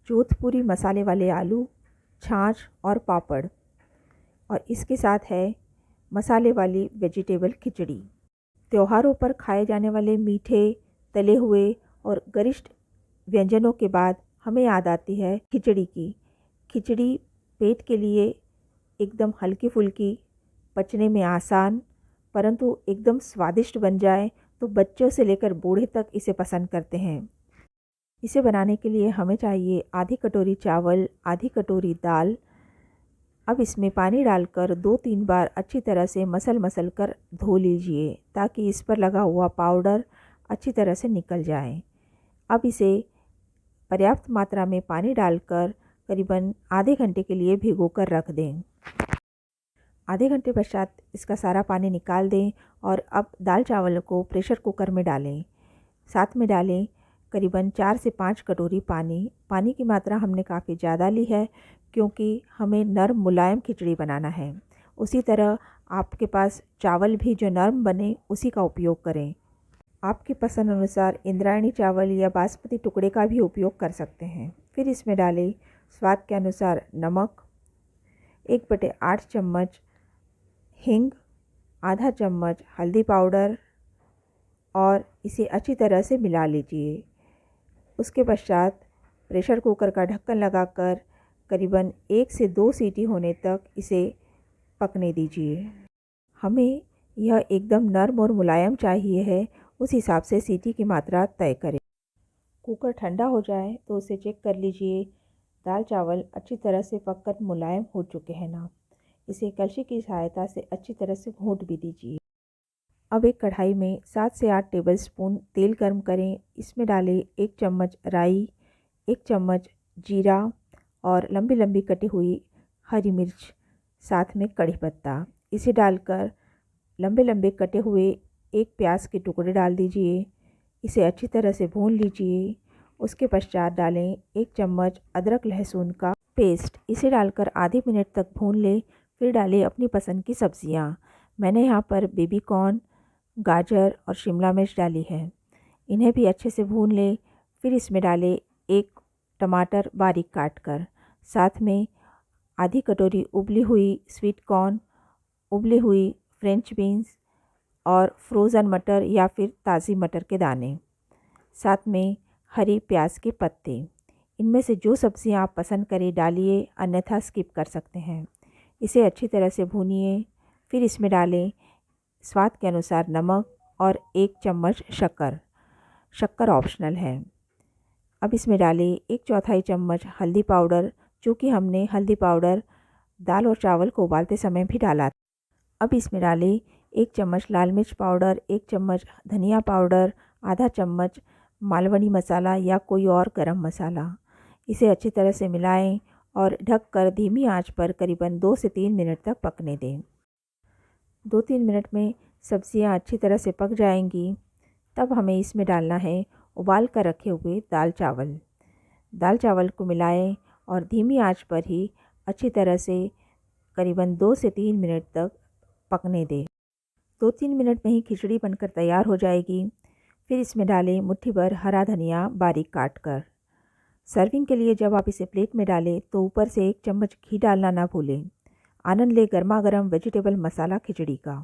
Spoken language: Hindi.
जोधपुरी मसाले वाले आलू, छाछ और पापड़, और इसके साथ है मसाले वाली वेजिटेबल खिचड़ी। त्योहारों पर खाए जाने वाले मीठे, तले हुए और गरिष्ठ व्यंजनों के बाद हमें याद आती है खिचड़ी की। खिचड़ी पेट के लिए एकदम हल्की फुल्की, पचने में आसान, परंतु एकदम स्वादिष्ट बन जाए तो बच्चों से लेकर बूढ़े तक इसे पसंद करते हैं। इसे बनाने के लिए हमें चाहिए आधी कटोरी चावल, आधी कटोरी दाल। अब इसमें पानी डालकर 2-3 बार अच्छी तरह से मसल कर धो लीजिए ताकि इस पर लगा हुआ पाउडर अच्छी तरह से निकल जाए। अब इसे पर्याप्त मात्रा में पानी डालकर करीबन आधे घंटे के लिए भिगो कर रख दें। आधे घंटे पश्चात इसका सारा पानी निकाल दें और अब दाल चावल को प्रेशर कुकर में डालें। साथ में डालें करीबन 4 से 5 कटोरी पानी। पानी की मात्रा हमने काफ़ी ज़्यादा ली है क्योंकि हमें नरम मुलायम खिचड़ी बनाना है। उसी तरह आपके पास चावल भी जो नरम बने उसी का उपयोग करें। आपकी पसंद अनुसार इंद्रायणी चावल या बासमती टुकड़े का भी उपयोग कर सकते हैं। फिर इसमें डालें स्वाद के अनुसार नमक, 1/8 चम्मच हींग, आधा चम्मच हल्दी पाउडर और इसे अच्छी तरह से मिला लीजिए। उसके पश्चात प्रेशर कुकर का ढक्कन लगाकर करीबन 1 से 2 सीटी होने तक इसे पकने दीजिए। हमें यह एकदम नरम और मुलायम चाहिए है, उस हिसाब से सीटी की मात्रा तय करें। कुकर ठंडा हो जाए तो उसे चेक कर लीजिए, दाल चावल अच्छी तरह से पककर मुलायम हो चुके हैं ना। इसे कलछी की सहायता से अच्छी तरह से घोंट भी दीजिए। अब एक कढ़ाई में 7 से 8 टेबलस्पून तेल गर्म करें। इसमें डालें 1 चम्मच राई, 1 चम्मच जीरा और लंबी लंबी कटी हुई हरी मिर्च, साथ में कड़ी पत्ता। इसे डालकर लंबे लंबे कटे हुए एक प्याज के टुकड़े डाल दीजिए। इसे अच्छी तरह से भून लीजिए। उसके पश्चात डालें 1 चम्मच अदरक लहसुन का पेस्ट। इसे डालकर आधे मिनट तक भून लें। फिर डालें अपनी पसंद की सब्जियां। मैंने यहाँ पर बेबी कॉर्न, गाजर और शिमला मिर्च डाली है। इन्हें भी अच्छे से भून लें। फिर इसमें डालें 1 टमाटर बारीक काट कर, साथ में आधी कटोरी उबली हुई स्वीट कॉर्न, उबली हुई फ्रेंच बीन्स और फ्रोज़न मटर या फिर ताज़ी मटर के दाने, साथ में हरी प्याज के पत्ते। इनमें से जो सब्जियां आप पसंद करें डालिए, अन्यथा स्किप कर सकते हैं। इसे अच्छी तरह से भूनिए। फिर इसमें डालें स्वाद के अनुसार नमक और 1 चम्मच शक्कर। शक्कर ऑप्शनल है। अब इसमें डालें 1/4 चम्मच हल्दी पाउडर, चूँकि हमने हल्दी पाउडर दाल और चावल को उबालते समय भी डाला। अब इसमें डालें 1 चम्मच लाल मिर्च पाउडर, 1 चम्मच धनिया पाउडर, आधा चम्मच मालवनी मसाला या कोई और गरम मसाला। इसे अच्छी तरह से मिलाएं और ढककर धीमी आंच पर करीबन 2 से 3 मिनट तक पकने दें। 2-3 मिनट में सब्जियां अच्छी तरह से पक जाएंगी। तब हमें इसमें डालना है उबाल कर रखे हुए दाल चावल। दाल चावल को मिलाएं और धीमी आंच पर ही अच्छी तरह से करीबन 2 से 3 मिनट तक पकने दें। 2-3 मिनट में ही खिचड़ी बनकर तैयार हो जाएगी। फिर इसमें डालें मुट्ठी भर हरा धनिया बारीक काट कर। सर्विंग के लिए जब आप इसे प्लेट में डालें तो ऊपर से 1 चम्मच घी डालना ना भूलें। आनंद ले गर्मा गर्म वेजिटेबल मसाला खिचड़ी का।